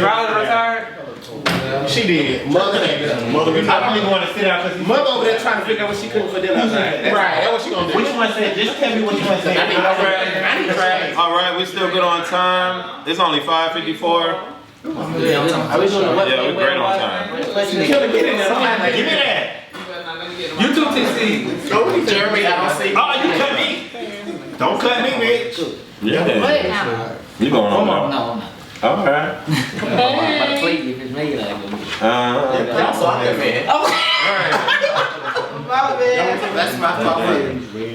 Riley retired? She did. Mother, I don't even want to sit down because Mother over there trying to figure out what she cooking for dinner. Right, that's what she gonna do. What you want to say? Just tell me what you want to say. I need try. All right, we still good on time. It's only 5:54. Are we doing what? Yeah, we're great on time. Give me that. You too, TC. Jeremy, I don't see. Oh, you cut me. Don't cut me, bitch. Yeah. You going on now? No. All right. But please, if it's me, like. That's all that man. My bad. That's my fault.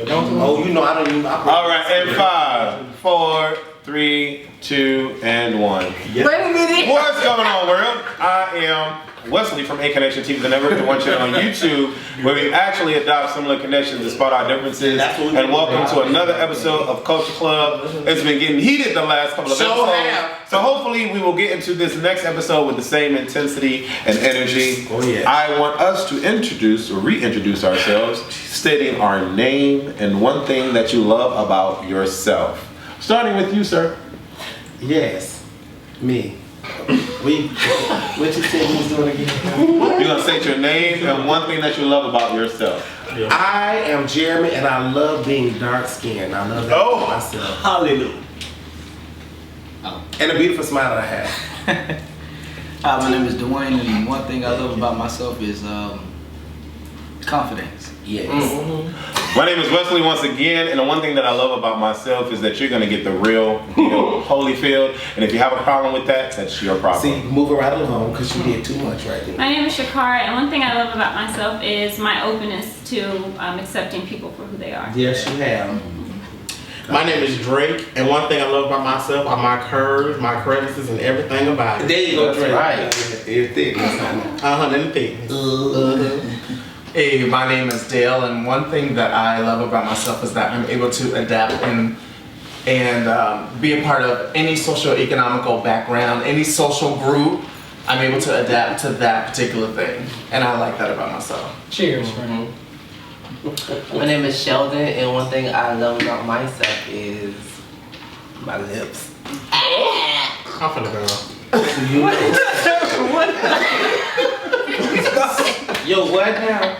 Oh, you know I don't even. All right, and 5, 4, 3, 2, and 1. Wait a minute. What's going on, world? I am Wesley from ACONNECTIONTV, the network, the one channel on YouTube, where we actually adopt similar connections despite our differences. And welcome to another episode of Culture Clubb. It's been getting heated the last couple of episodes. So hopefully we will get into this next episode with the same intensity and energy. Oh yeah. I want us to introduce or reintroduce ourselves, stating our name and one thing that you love about yourself. Starting with you, sir. Yes, me. What you said we was doing again? You're gonna state your name and one thing that you love about yourself. I am Jeremy and I love being dark skinned. I love that about myself. Hallelujah. And a beautiful smile that I have. Hi, my name is Dwayne, and one thing I love about myself is confidence. Yes. My name is Wesley once again, and the one thing that I love about myself is that you're gonna get the real deal, Holyfield. And if you have a problem with that, that's your problem. See, moving right along because you did too much right there. My name is Shakara, and one thing I love about myself is my openness to accepting people for who they are. Yes, you have. My name is Drake, and one thing I love about myself are my curves, my crevices, and everything about it. There you go, Drake. Right. It's thick. Let me think. Hey, my name is Dale, and one thing that I love about myself is that I'm able to adapt and be a part of any socio-economical background, any social group. I'm able to adapt to that particular thing, and I like that about myself. Cheers. My name is Sheldon, and one thing I love about myself is my lips. I'm finna go. Yo, what now?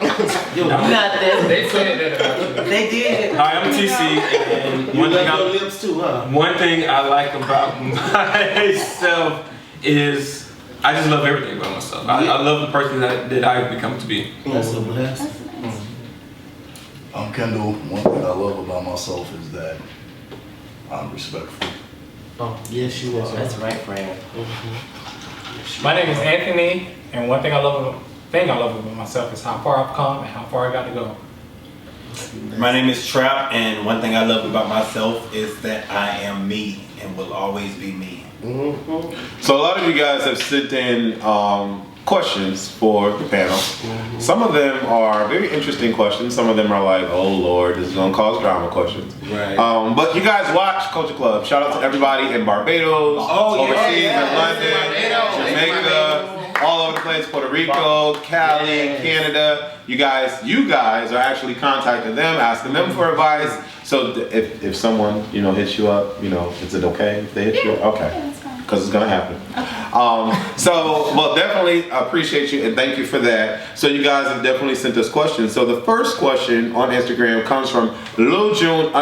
Yo, nothing. They said that about you. They did. Hi, I'm TC, and You love your lips too, huh? one thing I like about myself is I just love everything about myself. I love the person that I've become to be. That's a blessing. That's nice. I'm Kendall. One thing I love about myself is that I'm respectful. Oh, yes, you are. That's right, friend. My name is Anthony, and one thing I love about myself is how far I've come and how far I got to go. My name is Trap, and one thing I love about myself is that I am me and will always be me. So a lot of you guys have sent in questions for the panel. Some of them are very interesting questions. Some of them are like, oh Lord, this is gonna cause drama questions. Right. But you guys watch Culture Clubb. Shout out to everybody in Barbados, overseas in London, Jamaica, all over the place, Puerto Rico, Cali, Canada. You guys are actually contacting them, asking them for advice. So if someone hits you up, is it okay if they hit you up? Okay. Yeah, that's fine. Because it's gonna happen. Well, definitely appreciate you and thank you for that. So you guys have definitely sent us questions. So the first question on Instagram comes from LilJune_,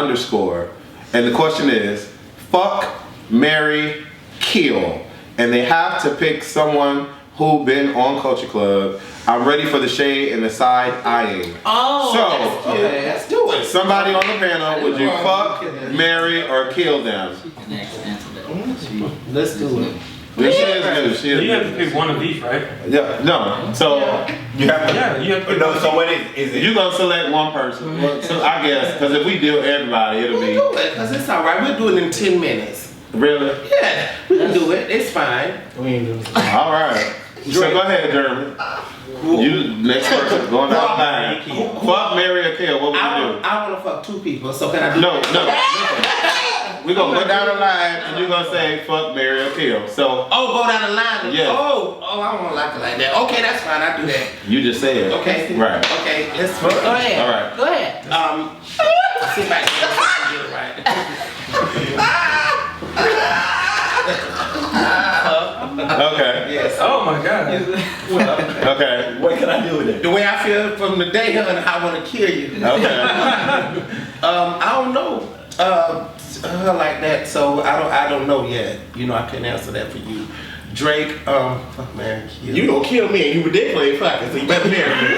and the question is, fuck, marry, kill, and they have to pick someone who been on Culture Clubb. I'm ready for the shade and the side eyeing. Oh, so Let's do it. somebody on the panel, would you fuck, marry, or kill them? Let's do it. Yeah, she is good. She is You have good. to pick one of each, right? Yeah, no. So you have to. Yeah, you have to pick No, one. so what is it? You're gonna select one person. Well, so I guess because if we do everybody, it'll be We'll do it, because it's all right. We'll do it in 10 minutes. really. Yeah, we can do it. It's fine. We ain't doing this. All right. So go ahead, Jeremy. You next person going down the line. Fuck, marry, or kill. What would you do? I want to fuck 2 people, so can I do No. We're gonna go down the line and you're gonna say fuck, marry, or kill. So Oh, go down the line. Yeah. Oh, I don't like it like that. Okay, that's fine. I do that. you just said. Okay. Right. Okay, let's Go ahead. All right. Go ahead. sit back and get it right. Okay. Yes. Oh my God. Okay. What can I do with it? The way I feel from the day, honey, I want to kill you. Okay. I don't know. Like that. So I don't know yet. You know, I couldn't answer that for you. Drake, fuck man, kill. You gonna kill me and you ridiculous fucking, so you better marry me.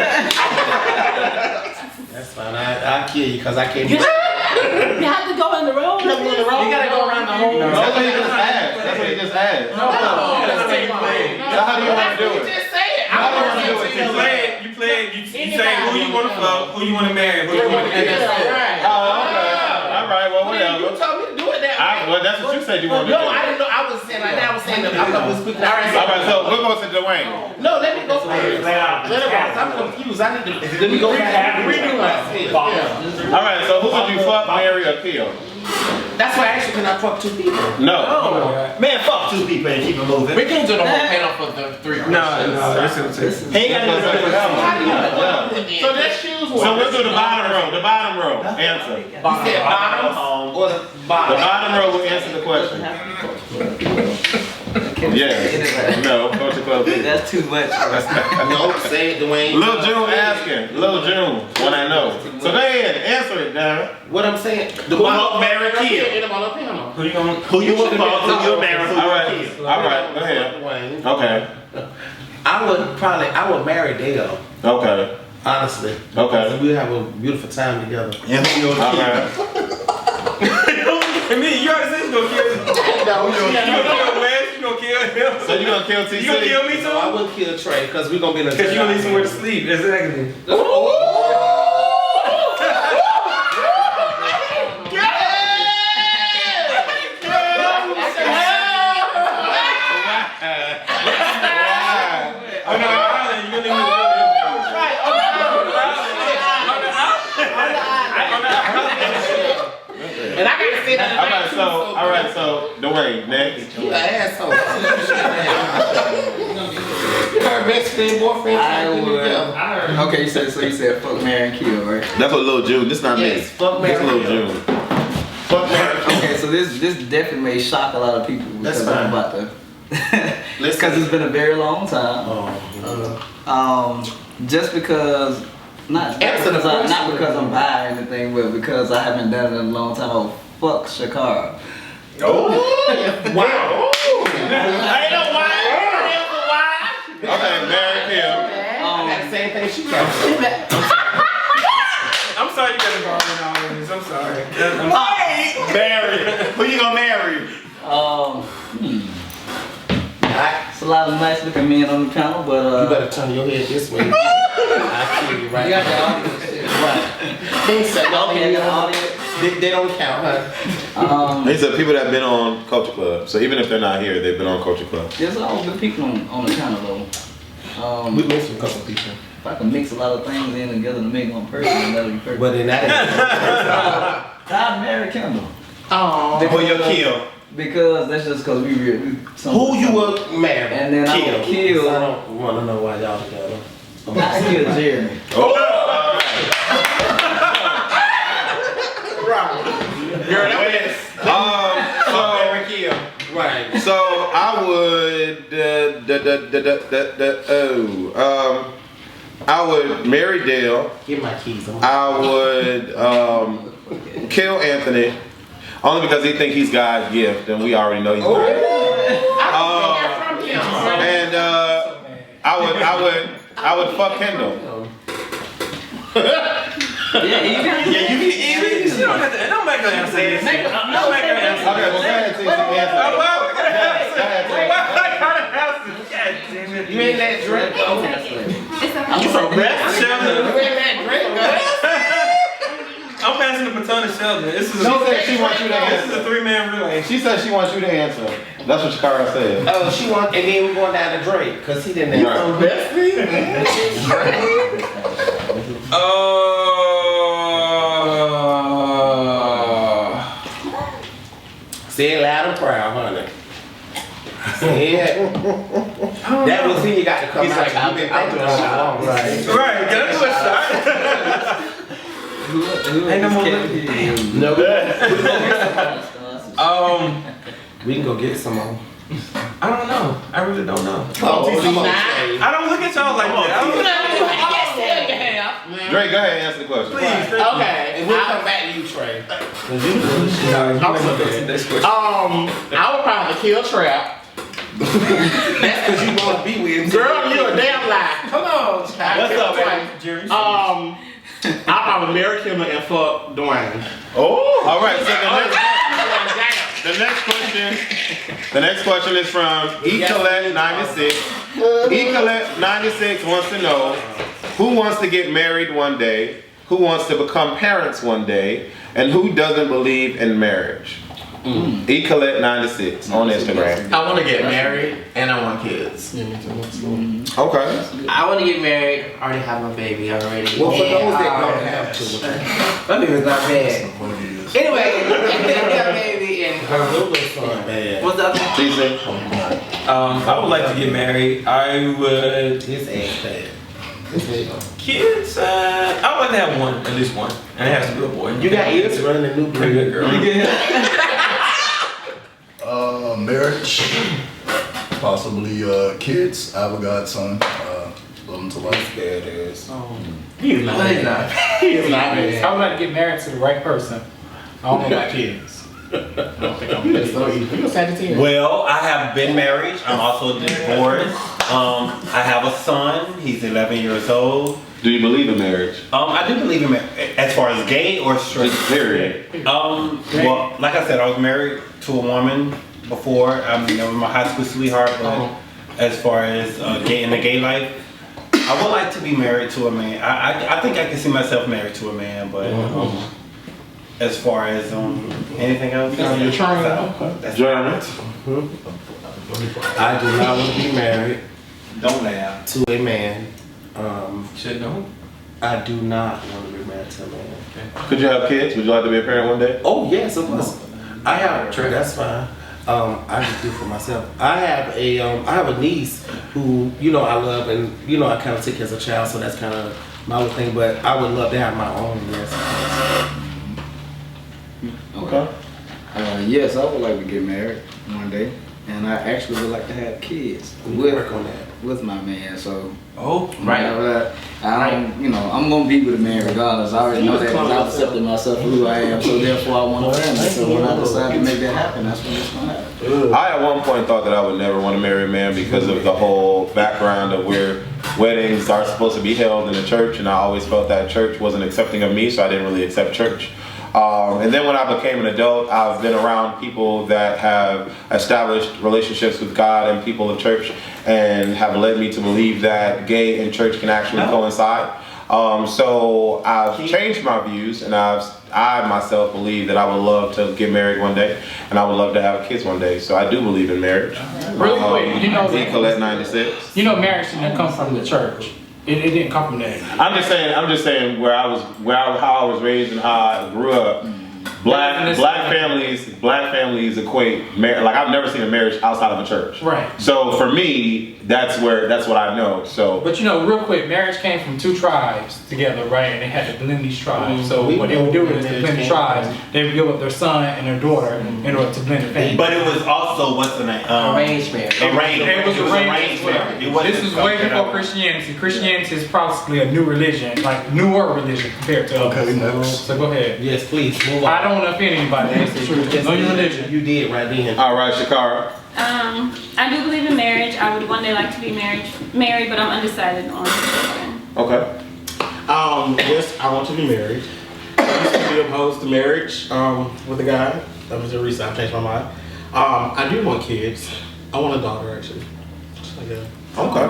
That's fine. I'll kill you because I can't. You have to go in the road. You gotta go around the whole. That's what he just asked. That's what he just asked. No, that's how you play. So how do you want to do it? Just say it. How do you want to do it? You say who you want to fuck, who you want to marry, who you want to kill. Oh, okay. All right. Well, whatever. You told me to do it that way. Well, that's what you said you wanted to do. No, I didn't know. I was saying like that. I was saying that. I was speaking. All right. So we'll go to Dwayne. No, let me go first. I'm confused. I need to. Let me go back. Redo myself. All right. So who would you fuck, marry, or kill? That's why I actually can I fuck two people. No. Man, fuck two people and keep it moving. We can't do the whole panel for the three questions. He ain't got to do it. So let's choose one. So we'll do the bottom row. The bottom row. Answer. You said bottom or the bottom? The bottom row will answer the question. Yes. No. Culture Club. That's too much. No, say it, Dwayne. Lil June asking. Lil June. What I know. So go ahead. Answer it, damn it. What I'm saying. The Who fuck, marry, kill? Who you gonna? Who you want to fuck, who you marry, who you All want right. to kill? All right. Go ahead. Dwayne. Okay. I would marry Dale. Okay. Honestly. Okay. We have a beautiful time together. And who you All want to right. I mean, you already said you gonna kill him. You gonna kill Wes, you gonna kill him. So you gonna kill TC? You gonna kill me No, I too? wouldn't kill Trey because we're gonna be in a. Because you gonna need somewhere to sleep. Exactly. On the island, you gonna need me. And I gotta say that. All right. So Dwayne, next. You an asshole. Her best friend, boyfriend. I trying to would. together. Okay, you said fuck, marry, and kill, right? That's what Lil June. This not me. Yes, fuck, This marry, Lil kill. June. Fuck Mary. Okay, so this definitely may shock a lot of people That's because I'm fine. about to. Because it's been a very long time. Just because, not Answer the because question. I'm bi or anything, but because I haven't done it in a long time. Oh, fuck Shakara. Wow. I know why. Okay, Mary Kill. I got the same thing she got. I'm sorry you got involved in all of this. I'm sorry. marry? Who you gonna marry? It's a lot of nice looking men on the panel, but You better turn your head this way. I kill you right you got now. the audience shit. Right. He said, Okay, I got the audience. they don't count, huh? These are people that have been on Culture Club. So even if they're not here, they've been on Culture Club. There's all good people on the panel though. We mentioned a couple people. If I can mix a lot of things in together to make one person, then that'll be perfect. But in that I'd marry Kendall. Who you kill? Because that's just because we who you would marry? and then I would kill. I don't want to know why y'all together. I kill Jeremy. Right. So I would I would marry Dale. Give my keys. I would kill Anthony. Only because he think he's God's gift, and we already know he's not. And I would fuck Kendall. Yeah, you can. You don't have to. Don't make her answer this. Don't make her answer. Okay, well, go ahead, T. You ain't that drink. I'm so bad. Sheldon. You ain't that drink. I'm passing the baton to Sheldon. This is She said she wants you to this is answer. a three-man relay. She said she wants you to answer. That's what Shakara said. Oh, she want, and then we're going down to Drake because he didn't answer. Say it loud and proud, honey. Say it. That was when you got to come He's out. like, I'll do a shot. Right. Right, can I do a shot? Ain't no more No. Um, We can go get some more. I don't know. I really don't know. I I don't look at y'all like that. Drake, go ahead and answer the question. Please, Drake. Okay, and we'll come back to you, Trey. Next question. I would probably kill Trap. That's because you want to be with him. Girl, you a damn lie. Come on, child. What's up, Twice. man? Jerry? I'll probably marry Kimmer and fuck Dwayne. Oh, all right. So the next question is from Ecolette96. Ecolette96 wants to know who wants to get married one day, who wants to become parents one day, and who doesn't believe in marriage. Ecolette96 on Instagram. I want to get married and I want kids. Okay. I want to get married. I already have my baby already. Well, for And those that I don't already have children. my baby's not bad. Anyway, I have a baby and what's the other one? TC. I would like to get married. I would. His ass bad. Kids, I would like to have one, at least one. And it has to be a boy. You got ears running a new Pretty breed. good girl. Marriage, possibly kids. I have a godson. Love him to life. He's He's not. He is not. I would like to get married to the right person. I don't know about kids. I don't think I'm ready. You a Sagittarius. Well, I have been married. I'm also divorced. I have a son. He's 11 years old. Do you believe in marriage? I do believe in marriage. As far as gay or straight. Period. Well, like I said, I was married to a woman before. I mean, that was my high school sweetheart. But as far as in the gay life, I would like to be married to a man. I think I can see myself married to a man, but as far as anything else, You're trying that's Jeremy? I do not want to be married don't laugh. to a man. Shit, no. I do not want to be married to a man. Could you have kids? Would you like to be a parent one day? Oh yes, of course. I have. That's fine. I just do it for myself. I have a niece who I love, and I kind of take care as a child, so that's kind of my little thing. But I would love to have my own. Yes. Okay. Yes, I would like to get married one day, and I actually would like to have kids Work on that. with my man. So Right. I don't, I'm gonna be with a man regardless. I already know that because I've accepted myself for who I am. So therefore, I want a family. So when I decide to make that happen, that's when it's gonna happen. I at one point thought that I would never want to marry a man because of the whole background of where weddings are supposed to be held in the church, and I always felt that church wasn't accepting of me, so I didn't really accept church. And then when I became an adult, I've been around people that have established relationships with God and people of church and have led me to believe that gay and church can actually coincide. So I've changed my views, and I myself believe that I would love to get married one day, and I would love to have kids one day. So I do believe in marriage. Really quick, Ecolette 96. Marriage didn't come from the church. It didn't come from that. I'm just saying how I was raised and how I grew up. Black families equate marriage. Like I've never seen a marriage outside of a church. Right. So for me, that's what I know. So. But real quick, marriage came from two tribes together, right? And they had to blend these tribes. So what they would do is to blend the tribes, they would give up their son and their daughter in order to blend the family. But it was also what's the name? Arranged marriage. It was arranged marriage. This is way before Christianity. Christianity is probably a new religion, like newer religion compared to others. So go ahead. Yes, please move on. I don't want to offend anybody. That's the truth. Know your religion. You did right then. All right, Shakara. I do believe in marriage. I would one day like to be married, but I'm undecided on children. Okay. Yes, I want to be married. I used to be opposed to marriage with a guy. That was the reason I changed my mind. I do want kids. I want a daughter, actually. Okay.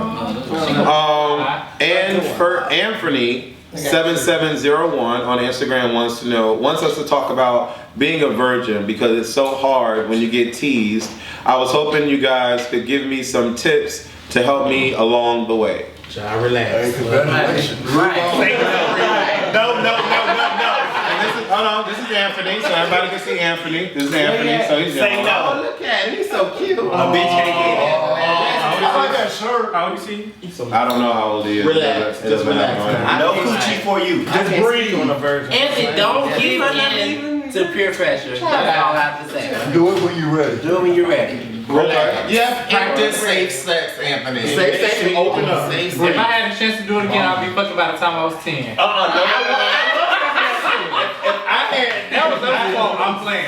And for Anthony 7701 on Instagram wants us to talk about being a virgin because it's so hard when you get teased. I was hoping you guys could give me some tips to help me along the way. I relax. Congratulations. No. Hold on, this is Anthony, so everybody can see Anthony. This is Anthony, so he's Say no. Oh, look at him. He's so cute. A bitch can't get it. I like that shirt. How old is he? I don't know how old he is. Relax, just relax. No coochie for you. Just breathe on a virgin. Anthony, don't give in. to peer pressure. That's all I have to say. Do it when you're ready. Do it when you're ready. Okay. Yeah, practice safe sex, Anthony. Safe sex and open up. If I had a chance to do it again, I'd be fucking by the time I was 10. That was their fault. I'm playing.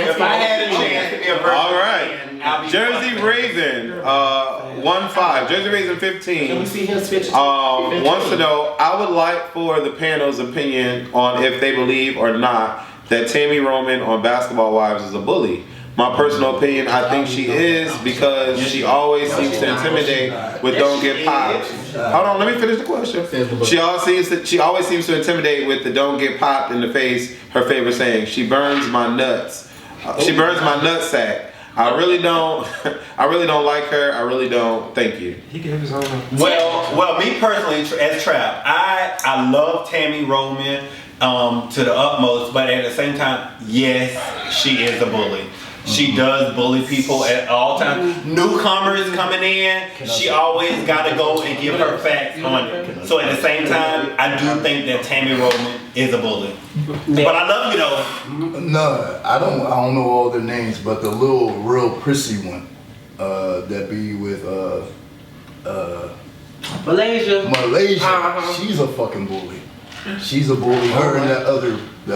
If I had a chance to be a virgin, All right. Jersey Raven, 1-5. Jersey Raven 15. Can we see his picture? Wants to know, I would like for the panel's opinion on if they believe or not that Tammy Roman on Basketball Wives is a bully. My personal opinion, I think she is because she always seems to intimidate with don't get popped. Hold on, let me finish the question. She always seems to intimidate with the don't get popped in the face. Her favorite saying, she burns my nuts. She burns my nutsack. I really don't like her. I really don't. Thank you. He gave his own. Well, me personally, as Trap, I love Tammy Roman to the utmost, but at the same time, yes, she is a bully. She does bully people at all times. Newcomers coming in, she always got to go and give her facts on it. So at the same time, I do think that Tammy Roman is a bully. But I love you though. No, I don't know all their names, but the little real prissy one that be with Malaysia. She's a fucking bully. She's a bully. Her and the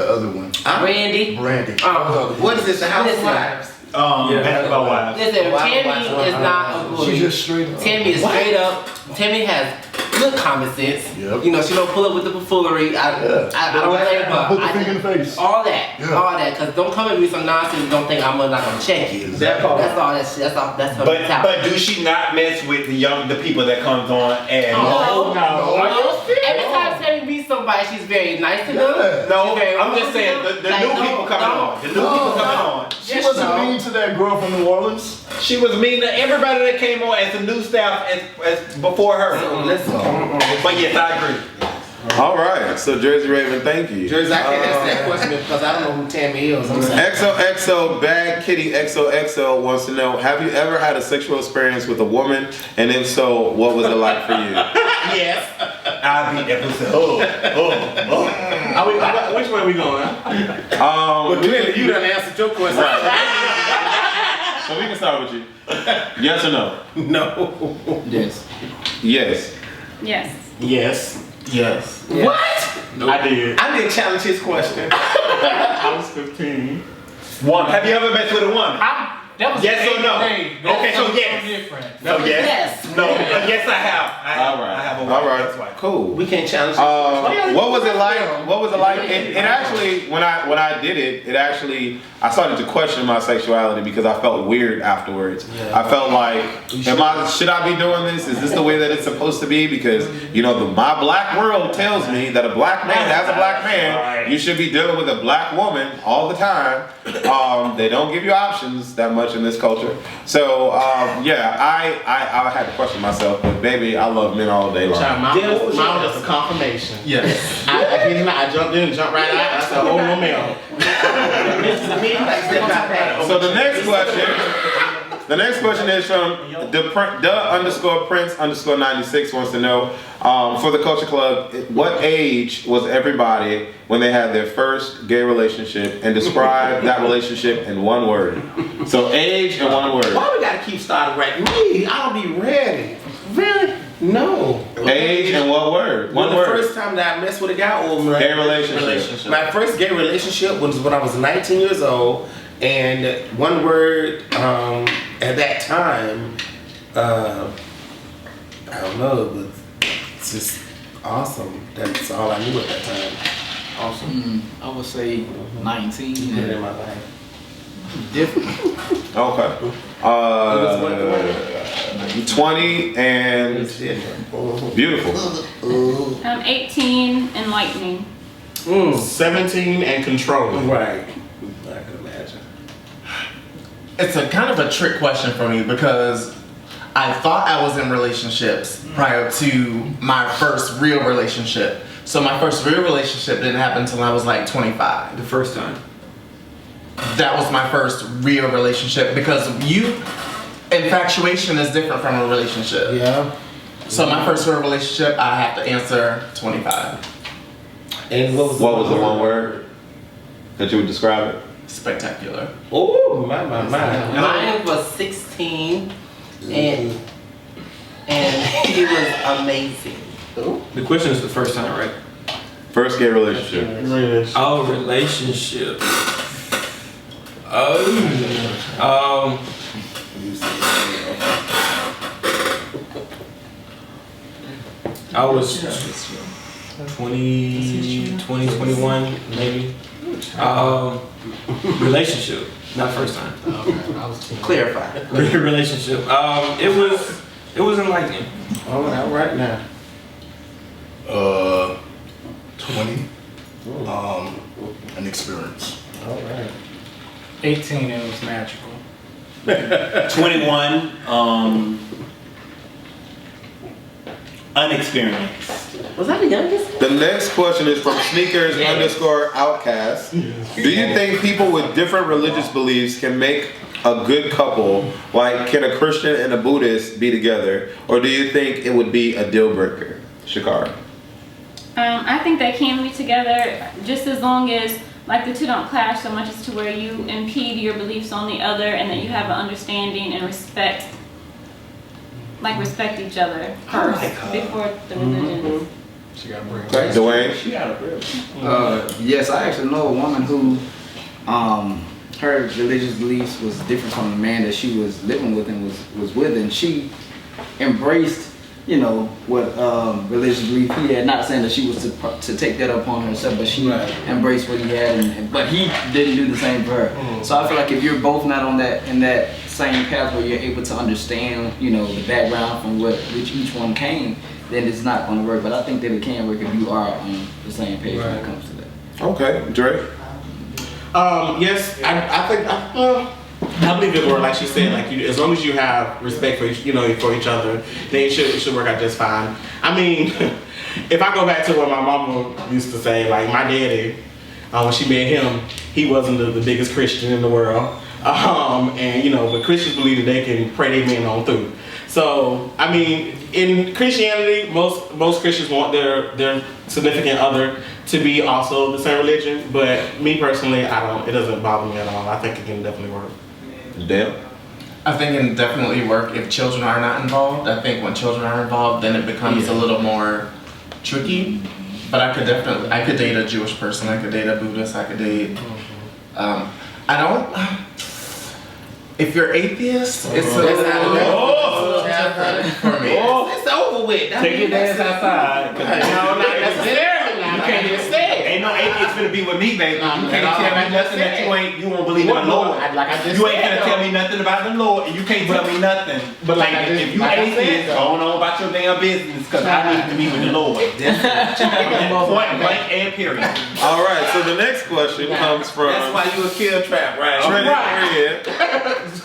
other one. Brandy. What is this? The Housewives? Basketball Wives. Listen, Tammy is not a bully. She's just straight up. Tammy is straight up. Tammy has good common sense. Yep. You know, she don't pull up with the buffoonery. I don't think, but Put the finger in the face. all that. Cause don't come at me with some nonsense. And don't think I'm not gonna check you. That part. That's all. That's her But mentality. do she not mess with the people that comes on and No. Every time Tammy meets somebody, she's very nice to them. No, I'm just saying the new people coming on. The new people coming on. She wasn't mean to that girl from New Orleans. She was mean to everybody that came on as the new staff as before her. But yes, I agree. All right. So Jersey Raven, thank you. Jersey, I can't answer that question because I don't know who Tammy is. I'm sorry. XOXO Bad Kitty XOXO wants to know, have you ever had a sexual experience with a woman? And if so, what was it like for you? Yes. I beat that pussy. Which way are we going? But clearly you done answered your question. So we can start with you. Yes or no? No. Yes. Yes. Yes. Yes. Yes. What? I did. I didn't challenge his question. I was 15. Have you ever messed with a woman? That was Yes or no? Okay, so yes. Different. So yes. No. Yes, I have. All right. I have a wife. All right. That's why. Cool. We can't challenge What was it like? What was it like? It actually, when I did it, I started to question my sexuality because I felt weird afterwards. I felt like, should I be doing this? Is this the way that it's supposed to be? Because my black world tells me that a black man, as a black man, you should be dealing with a black woman all the time. They don't give you options that much in this culture. So I had to question myself, but baby, I love men all day long. Mine was a confirmation. Yes. I jumped in and jumped right out. I said, oh no ma'am. So the next question is from the_Prince_96 wants to know, for the Culture Club, what age was everybody when they had their first gay relationship, and describe that relationship in one word. So age and one word. Why we gotta keep starting right? Me, I'll be ready. Really? No. Age and what word? One word. The first time that I messed with a guy or gay relationship. My first gay relationship was when I was 19 years old, and one word at that time, I don't know, but it's just awesome. That's all I knew at that time. Awesome. I would say 19. In my life. Different. Okay. 20 and beautiful. 18, enlightening. 17 and controlling. Right. I can imagine. It's a kind of a trick question for me because I thought I was in relationships prior to my first real relationship. So my first real relationship didn't happen until I was like 25. The first time. That was my first real relationship because infatuation is different from a relationship. Yeah. So my first real relationship, I have to answer 25. And what was the one word? that you would describe it? Spectacular. Oh, my. Mine was 16, and he was amazing. The question is the first time, right? First gay relationship. Oh, relationship. I was 21 maybe. Relationship, not first time. Clarify. Relationship. It was enlightening. All right now. 20. An experience. All right. 18, it was magical. 21, unexperienced. Was I the youngest? The next question is from sneakers_outcast. Do you think people with different religious beliefs can make a good couple? Like, can a Christian and a Buddhist be together? Or do you think it would be a deal breaker? Shakara. I think they can be together just as long as like the two don't clash so much as to where you impede your beliefs on the other and that you have an understanding and respect each other first before the religion. She got brain. Dwayne? She got a real. Yes, I actually know a woman who, her religious beliefs was different from the man that she was living with and was with, and she embraced, you know, what religious belief he had. Not saying that she was to take that upon herself, but she embraced what he had, but he didn't do the same for her. So I feel like if you're both not on that in that same path where you're able to understand, you know, the background from which each one came, then it's not going to work. But I think that it can work if you are on the same page when it comes to that. Okay, Dre? Yes, I think I believe the word, like she said, like as long as you have respect for each other, then it should work out just fine. I mean, if I go back to what my mama used to say, like my daddy, when she met him, he wasn't the biggest Christian in the world, and you know, but Christians believe that they can pray their men on through. So I mean, in Christianity, most Christians want their significant other to be also the same religion, but me personally, I don't. It doesn't bother me at all. I think it can definitely work. Dale? I think it can definitely work if children are not involved. I think when children are involved, then it becomes a little more tricky. But I could date a Jewish person. I could date a Buddhist. I could date. If you're atheist, it's for me. It's over with. Take your dance outside. No, not necessarily. You can't even say it. Ain't no atheist finna be with me, baby. You can't tell me nothing that you won't believe in the Lord. You ain't gonna tell me nothing about the Lord, and you can't tell me nothing. But like, if you atheist, go on about your damn business, because I need to be with the Lord. Point blank and period. All right, so the next question comes from... That's why you a kill trap, right?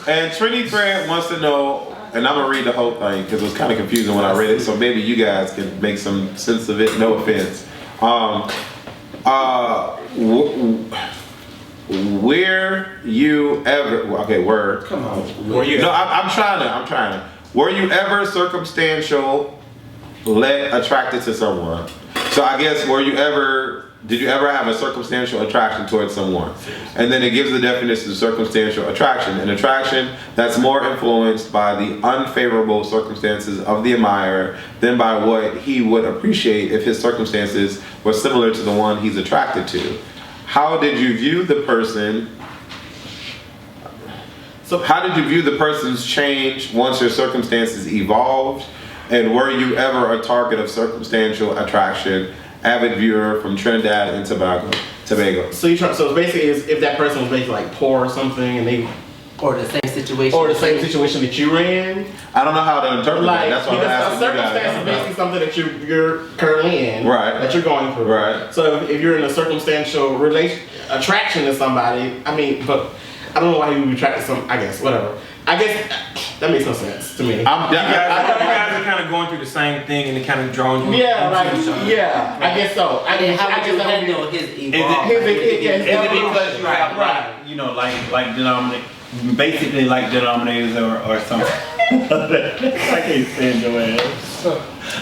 And Trinity Thread wants to know, and I'm gonna read the whole thing because it was kind of confusing when I read it, so maybe you guys can make some sense of it. No offense. Were you ever? Okay, word. Come on. No, I'm trying to. Were you ever circumstantial, attracted to someone? So I guess did you ever have a circumstantial attraction towards someone? And then it gives the definition of circumstantial attraction. An attraction that's more influenced by the unfavorable circumstances of the admirer than by what he would appreciate if his circumstances were similar to the one he's attracted to. How did you view the person? So how did you view the person's change once your circumstances evolved? And were you ever a target of circumstantial attraction? Avid viewer from Trinidad and Tobago. So basically, if that person was basically like poor or something, and they or the same situation that you were in. I don't know how to interpret that. That's why I'm asking you guys. Circumstance is basically something that you're currently in, right? That you're going through, right? So if you're in a circumstantial attraction to somebody, I mean, but I don't know why you would attract some. I guess whatever. I guess that makes no sense to me. You guys are kind of going through the same thing, and it kind of draws you. Yeah, like I guess so. How would you handle his evolve? Is it because you have like denominators or something? I can't stand your ass.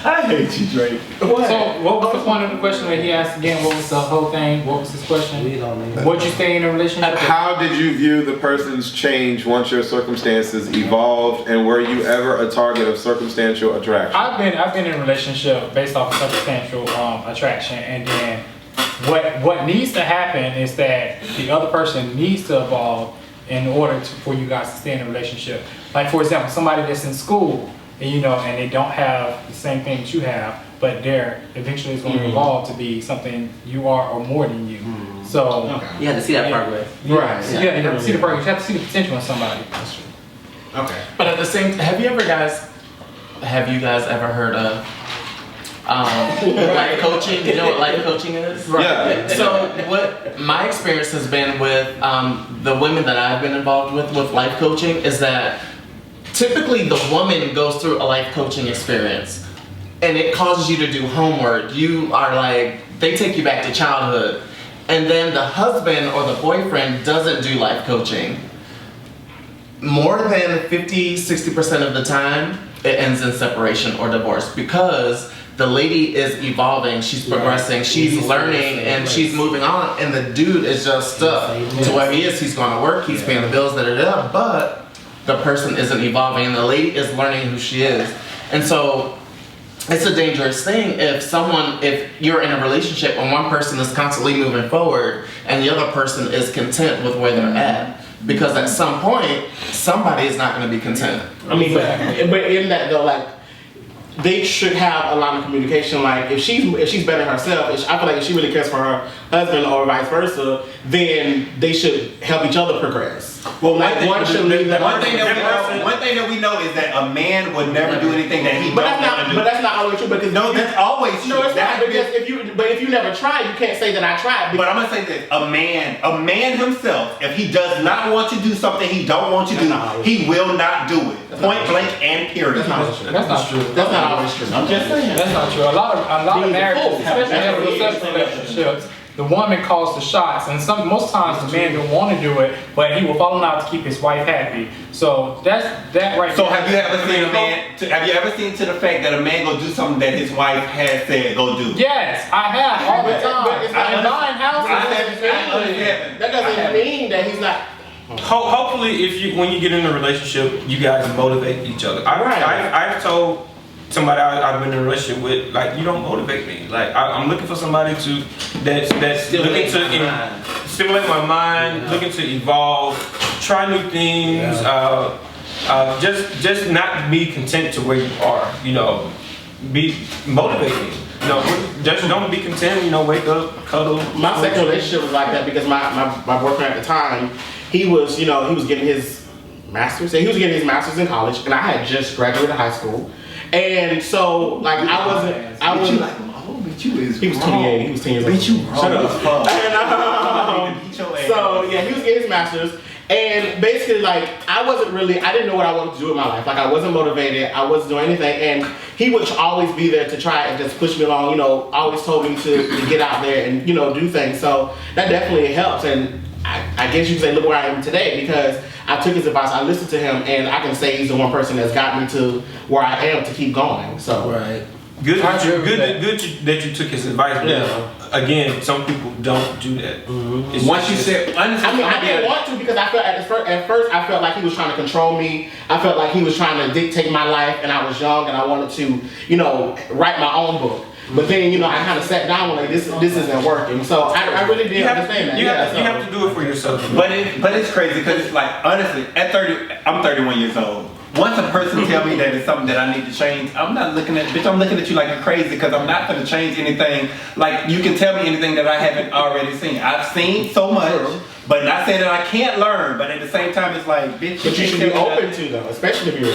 I hate you, Drake. What? So, what was the point of the question that he asked again? What was the whole thing? What was his question? We don't need What'd you stay in a relationship? How did you view the person's change once your circumstances evolved, and were you ever a target of circumstantial attraction? I've been in a relationship based off of circumstantial attraction, and then what needs to happen is that the other person needs to evolve in order for you guys to stay in a relationship. Like, for example, somebody that's in school, and and they don't have the same things you have, but they're eventually it's going to evolve to be something you are or more than you. So You have to see that progress. right. So, yeah, you have to see the progress. You have to see the potential in somebody. That's true. Okay. But at the same, have you guys ever heard of life coaching? You know what life coaching is? Right. Yeah. So what my experience has been with the women that I've been involved with life coaching is that typically the woman goes through a life coaching experience and it causes you to do homework. You are like, they take you back to childhood, and then the husband or the boyfriend doesn't do life coaching. More than 50-60% of the time it ends in separation or divorce, because the lady is evolving, she's progressing, she's learning, and she's moving on, and the dude is just stuck to where he's going to work, he's paying the bills, but the person isn't evolving, and the lady is learning who she is. And so it's a dangerous thing if you're in a relationship and one person is constantly moving forward and the other person is content with where they're at. Because at some point, somebody is not going to be content. I mean, but in that though, like, they should have a line of communication. Like, if she's better herself, I feel like if she really cares for her husband or vice versa, then they should help each other progress. Well, one should leave that. One thing that we know is that a man would never do anything that he don't want to do. But that's not always true, because that's always true. No, it's not, because if you never try, you can't say that I tried. But I'm gonna say this: a man himself, if he does not want to do something he don't want to do, he will not do it. Point blank and period. That's not true. That's not always true. I'm just saying. That's not true. A lot of marriages, especially heterosexual relationships, the woman calls the shots, and most times the man don't want to do it, but he will fall out to keep his wife happy. So that right. So have you ever seen a man? Have you ever seen to the fact that a man go do something that his wife has said go do? Yes, I have all the time. And buying houses. That doesn't mean that he's not. Hopefully, when you get in a relationship, you guys motivate each other. I've told somebody I've been in a relationship with, like, you don't motivate me. Like, I'm looking for somebody that's looking to stimulate my mind, looking to evolve, try new things, just not be content to where you are. Be motivating. Just don't be content. Wake up, cuddle. My second relationship was like that, because my boyfriend at the time, he was getting his master's. He was getting his master's in college, and I had just graduated high school. And so, like, he was 28, he was 10 years old. Shut up. And, so, yeah, he was getting his master's. And basically, like, I didn't know what I wanted to do in my life. Like, I wasn't motivated, I wasn't doing anything. And he would always be there to try and just push me along, always told me to get out there and, do things. So that definitely helps. And I guess you could say, look where I am today, because I took his advice, I listened to him, and I can say he's the one person that's got me to where I am to keep going. So Good that you took his advice. But again, some people don't do that. Once you said, I didn't want to, because I felt at first I felt like he was trying to control me. I felt like he was trying to dictate my life, and I was young and I wanted to, write my own book. But then, I kind of sat down like, this isn't working. So I really did understand that. You have to do it for yourself. But it's crazy, because it's like, honestly, at 30, I'm 31 years old. Once a person tell me that it's something that I need to change, I'm looking at you like you're crazy, because I'm not going to change anything. Like, you can tell me anything that I haven't already seen. I've seen so much, but not saying that I can't learn. But at the same time, it's like, bitch. But you should be open to, though, especially if you're.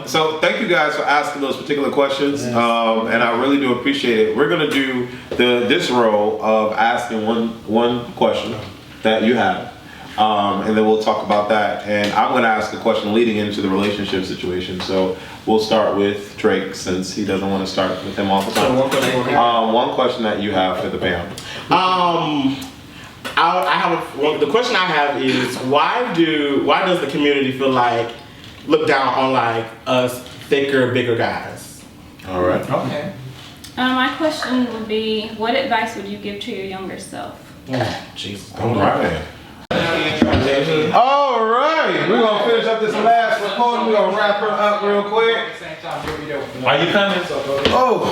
So thank you guys for asking those particular questions, and I really do appreciate it. We're gonna do this row of asking one question that you have. And then we'll talk about that. And I'm going to ask a question leading into the relationship situation. So we'll start with Drake, since he doesn't want to start with him all the time. One question that you have for the panel. The question I have is, why does the community feel like look down on, like, us thicker, bigger guys? All right. Okay. My question would be, what advice would you give to your younger self? Jesus. All right. All right. We're going to finish up this last recording. We're going to wrap her up real quick. Are you coming? Oh.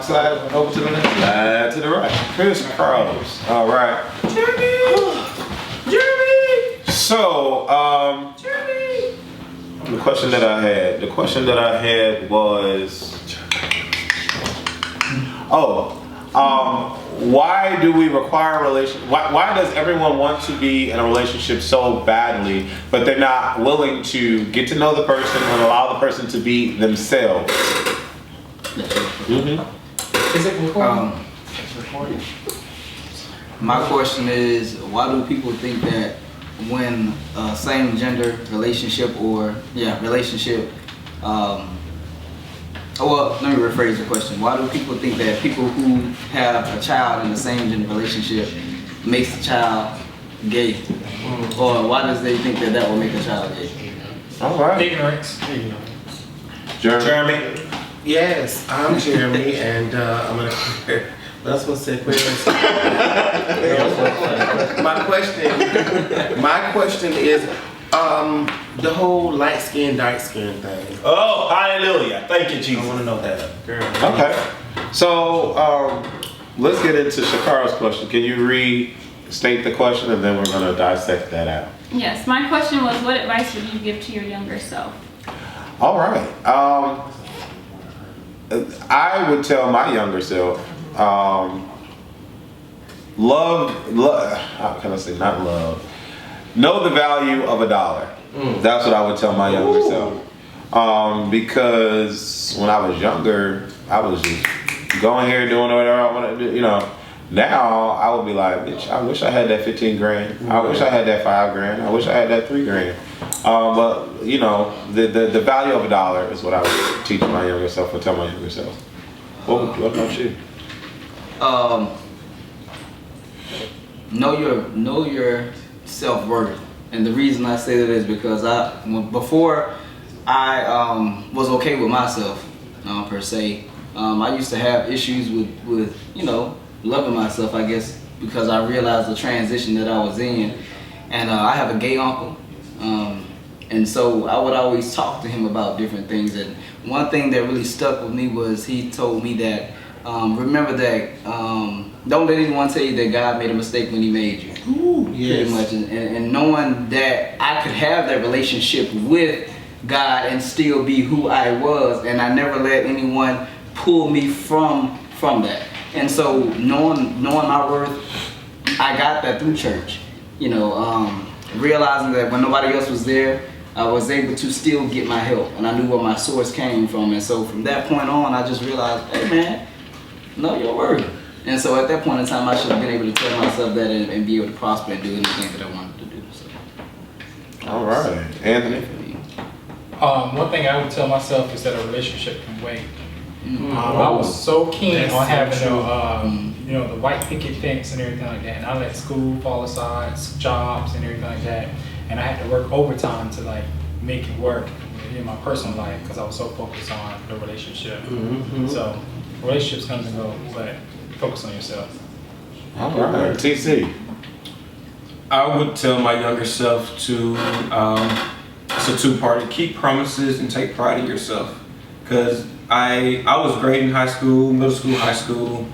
Slide over to the left. Slide to the right. Chris Cross. All right. Jeremy. So, the question that I had was, why do we require why does everyone want to be in a relationship so badly, but they're not willing to get to know the person and allow the person to be themselves? Is it recording? My question is, why do people think that when a same gender relationship well, let me rephrase the question. Why do people think that people who have a child in the same gender relationship makes the child gay? Or why does they think that that will make a child gay? All right. Ignorance. Jeremy. Yes, I'm Jeremy, and I'm gonna. But I was supposed to say My question is, the whole light skin, dark skin thing. Oh, hallelujah. Thank you, Jesus. I want to know that. Okay. So, let's get into Shakara's question. Can you restate the question, and then we're going to dissect that out? Yes, my question was, what advice would you give to your younger self? All right. I would tell my younger self, how can I say, not love, know the value of $1. That's what I would tell my younger self. Because when I was younger, I was just going here doing whatever I want to do, Now I would be like, bitch, I wish I had that 15 grand. I wish I had that 5 grand. I wish I had that 3 grand. But the value of $1 is what I would teach my younger self or tell my younger self. What about you? Know your self-worth. And the reason I say that is because before I was okay with myself, per se, I used to have issues with loving myself, I guess, because I realized the transition that I was in. And I have a gay uncle, and so I would always talk to him about different things. And one thing that really stuck with me was he told me that, remember that, don't let anyone tell you that God made a mistake when he made you. Ooh, yes. Pretty much, and knowing that I could have that relationship with God and still be who I was, and I never let anyone pull me from that. And so knowing my worth, I got that through church. Realizing that when nobody else was there, I was able to still get my help, and I knew where my source came from. And so from that point on, I just realized, hey man, know your worth. And so at that point in time, I should have been able to tell myself that and be able to prosper and do anything that I wanted to do. So. All right, Anthony. One thing I would tell myself is that a relationship can wait. I was so keen on having the white picket fence and everything like that, and I let school fall aside, jobs and everything like that, and I had to work overtime to make it work in my personal life because I was so focused on the relationship. So relationships come and go, but focus on yourself. All right, TC. I would tell my younger self to, it's a two-party, keep promises and take pride in yourself. Because I was great in high school, middle school, high school,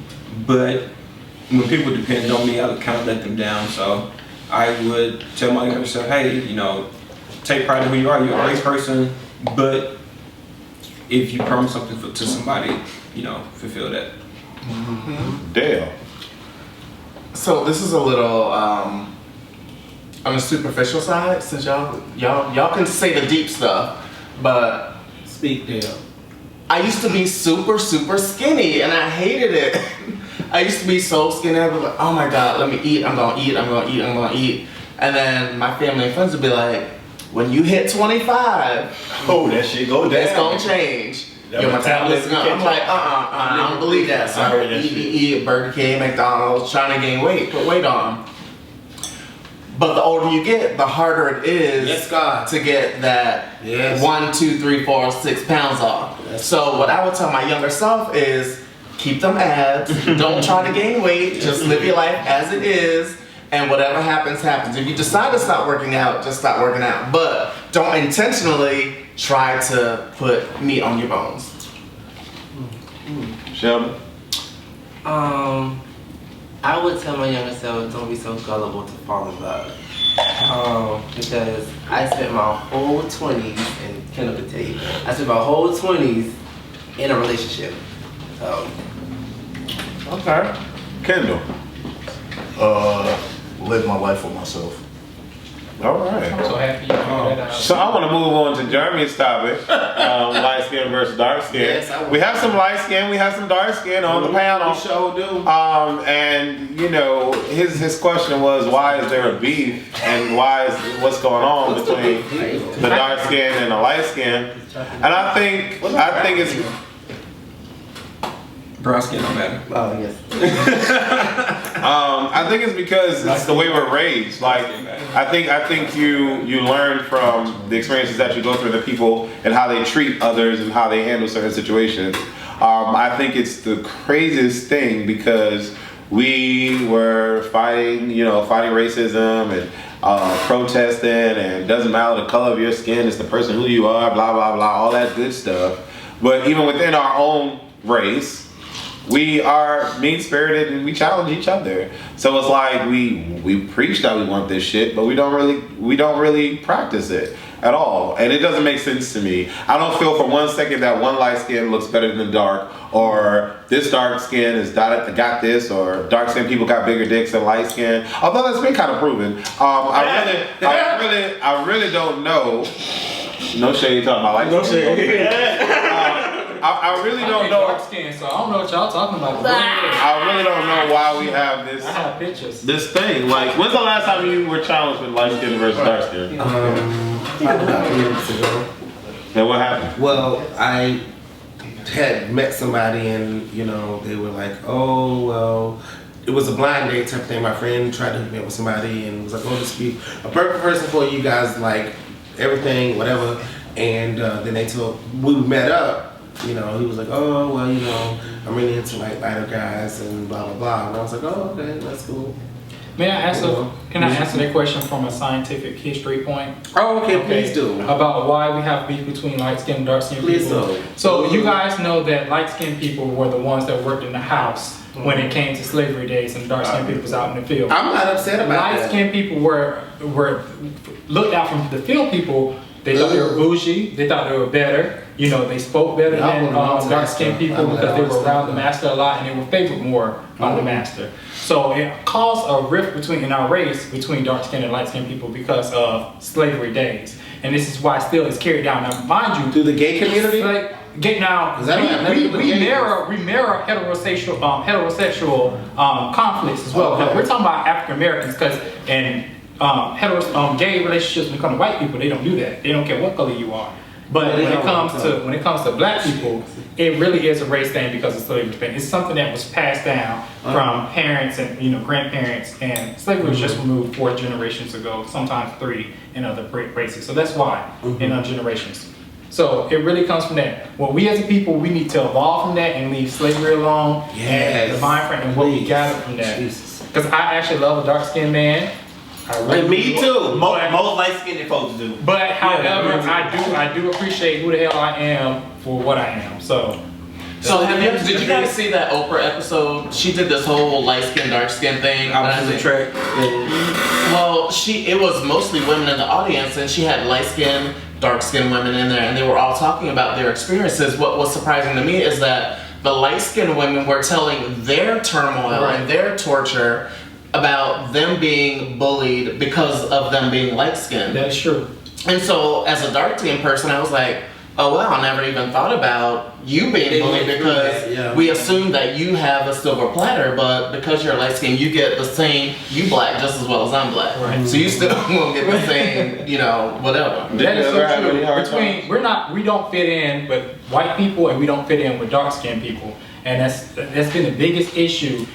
but when people depended on me, I would kind of let them down. So I would tell my younger self, hey, take pride in who you are. You're a great person, but if you promise something to somebody, fulfill that. Dale. So this is a little on the superficial side, since y'all can say the deep stuff, but Speak, Dale. I used to be super skinny and I hated it. I used to be so skinny. I was like, oh my God, let me eat. I'm gonna eat. And then my family and friends would be like, when you hit 25, that shit go down. it's gonna change. Your metabolism. I'm like, I don't believe that. So I heard that eat Burger King, McDonald's, trying to gain weight, put weight on. But the older you get, the harder it is Yes, God. to get that 1, 2, 3, 4, 6 pounds off. So what I would tell my younger self is keep them abs. Don't try to gain weight. Just live your life as it is. And whatever happens, happens. If you decide to stop working out, just stop working out. But don't intentionally try to put meat on your bones. Sheldon? I would tell my younger self, don't be so gullible to fall in love. Because I spent my whole 20s, and Kendall could tell you, I spent my whole 20s in a relationship. So. Okay. Kendall? Live my life for myself. All right. I'm so happy you figured that out. So I want to move on to Jeremy's topic, light skin versus dark skin. Yes, we have some light skin, we have some dark skin on the panel. We sure do. And you know, his question was, why is there a beef, and what's going on between the dark skin and the light skin? And I think it's. Brown skin don't matter. Oh, yes. I think it's because it's the way we're raised. Like, I think you learn from the experiences that you go through, the people and how they treat others and how they handle certain situations. I think it's the craziest thing because we were fighting racism and protesting, and it doesn't matter the color of your skin, it's the person who you are, blah, blah, blah, all that good stuff. But even within our own race, we are mean-spirited and we challenge each other. So it's like we preach that we want this shit, but we don't really practice it at all. And it doesn't make sense to me. I don't feel for 1 second that one light skin looks better than dark, or this dark skin has got this, or dark skin people got bigger dicks than light skin. Although that's been kind of proven. I really don't know. No shade talking about light skin. No shade. I really don't know. Dark skin, so I don't know what y'all talking about. I really don't know why we have this. I have pictures. This thing. Like, when's the last time you were challenged with light skin versus dark skin? About 3 weeks ago. And what happened? Well, I had met somebody and, they were like, oh, well, it was a blind date type thing. My friend tried to hook me up with somebody and was like, oh, this would be a perfect person for you guys, like, everything, whatever. And then we met up. He was like, oh, well, I'm really into like lighter guys and blah, blah, blah. And I was like, oh, okay, that's cool. May I can I answer that question from a scientific history point? Oh, okay, please do. About why we have beef between light skinned and dark skinned people. Please do. So you guys know that light skinned people were the ones that worked in the house when it came to slavery days, and dark skinned people was out in the field. I'm not upset about that. Light skinned people were looked out from the field people. They thought they were bougie. They thought they were better. They spoke better than dark-skinned people because they were around the master a lot and they were favored more by the master. So it caused a rift in our race between dark-skinned and light-skinned people because of slavery days. And this is why still it's carried down. Now, mind you, through the gay community. We mirror heterosexual conflicts as well. Okay. We're talking about African Americans gay relationships when it comes to white people, they don't do that. They don't care what color you are. But when it comes to black people, it really is a race thing because of slavery thing. It's something that was passed down from parents and grandparents, and slavery was just removed 4 generations ago, sometimes 3 in other races. So that's why in other generations. So it really comes from that. Well, we as a people, we need to evolve from that and leave slavery alone. Yes. And divine friend and what we gather from that. Because I actually love a dark-skinned man. Me too. Most light-skinned folks do. But however, I do appreciate who the hell I am for what I am. So did you guys see that Oprah episode? She did this whole light skin, dark skin thing. I was in the track. Well, it was mostly women in the audience, and she had light skin, dark skin women in there, and they were all talking about their experiences. What was surprising to me is that the light skinned women were telling their turmoil and their torture about them being bullied because of them being light-skinned. That's true. And so, as a dark-skinned person, I was like, oh wow, I never even thought about you being bullied because we assume that you have a silver platter, but because you're light-skinned, you get the same, you black just as well as I'm black. Right. So you still won't get the same, whatever. That is so true. We don't fit in with white people and we don't fit in with dark-skinned people. And that's been the biggest issue.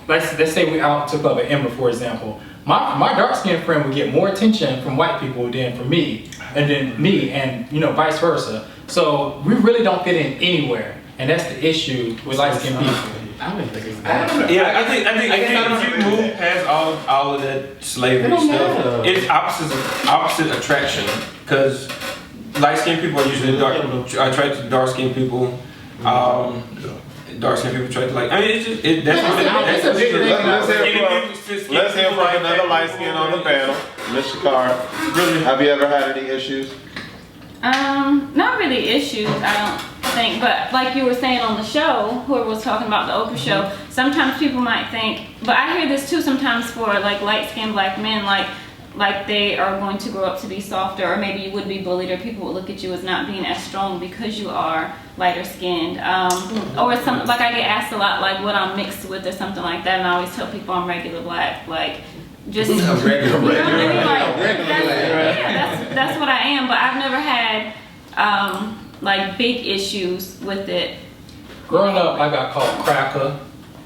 let's say we out to Club at Ember, for example. My dark-skinned friend would get more attention from white people than from me, and you know, vice versa. So we really don't fit in anywhere, and that's the issue with light-skinned people. I don't think it's bad. Yeah, I think if you move past all of that slavery stuff, it's opposite attraction. Because light-skinned people are usually attracted to dark-skinned people. Dark-skinned people attracted like. I mean, that's what it is. It's a big thing. Let's hear from another light skin on the panel, Ms. Shakara. Really? Have you ever had any issues? Not really issues, I don't think, but like you were saying on the show, whoever was talking about the Oprah show, sometimes people might think, but I hear this too sometimes for like light-skinned black men, like they are going to grow up to be softer, or maybe you would be bullied, or people would look at you as not being as strong because you are lighter skinned, or something like I get asked a lot, like what I'm mixed with or something like that, and I always tell people I'm regular black, like just regular. You know what I mean? Like, that's what I am, but I've never had like big issues with it. Growing up, I got called cracker.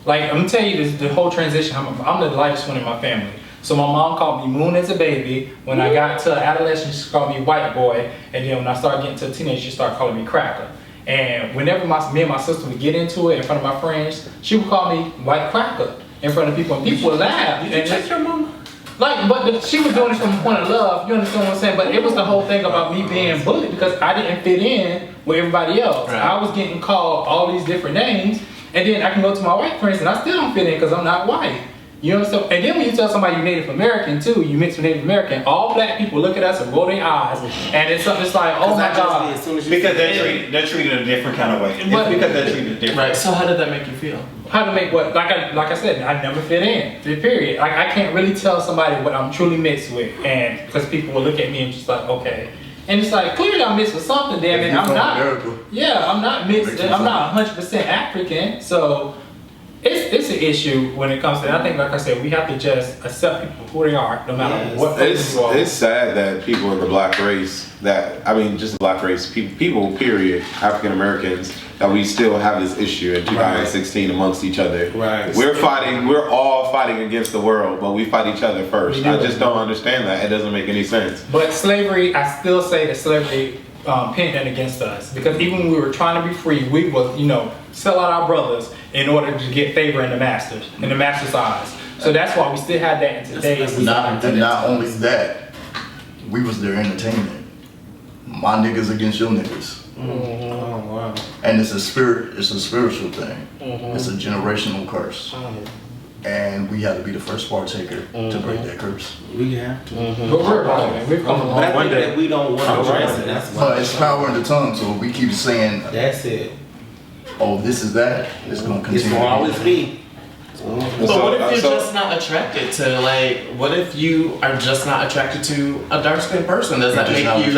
Like, I'm gonna tell you this, the whole transition. I'm the lightest one in my family. So my mom called me Moon as a baby. When I got to adolescence, she called me White Boy. And then when I started getting to a teenager, she started calling me Cracker. And whenever me and my sister would get into it in front of my friends, she would call me White Cracker in front of people, and people would laugh. Did you check your mama? Like, but she was doing it from a point of love, you understand what I'm saying? But it was the whole thing about me being bullied because I didn't fit in with everybody else. Right. I was getting called all these different names, and then I can go to my white friends and I still don't fit in because I'm not white. You understand? And then when you tell somebody you're Native American too, you mix with Native American, all black people look at us and roll their eyes, and it's like, oh my God. Because they're treated a different kind of way. It's because they're treated different. Right. So how did that make you feel? How to make what? Like I said, I never fit in. Period. Like I can't really tell somebody what I'm truly mixed with, and because people will look at me and just like, okay. And it's like, clearly I'm mixed with something there, and I'm not. Yeah, I'm not mixed. I'm not 100% African, so. It's an issue when it comes to that. I think, like I said, we have to just accept people who they are, no matter what place you are. It's sad that people in the black race, just the black race, people, period, African Americans, that we still have this issue in 2016 amongst each other. Right. We're all fighting against the world, but we fight each other first. I just don't understand that. It doesn't make any sense. But slavery, I still say that slavery pinned against us, because even when we were trying to be free, we would, sell out our brothers in order to get favor in the master's eyes. So that's why we still have that in today's. Not only that, we was their entertainment. My niggas against your niggas. Mm-hmm. Oh wow. And it's a spiritual thing. Mm-hmm. It's a generational curse. Mm-hmm. And we had to be the first partaker to break that curse. We have to. Mm-hmm. But we're wrong. We've come along. But I think that we don't want to address it. That's why. But it's power in the tongue, so we keep saying, that's it. oh, this is that, it's going to continue. It's going to always be. But what if you're just not attracted to, what if you are just not attracted to a dark-skinned person? Does that make you...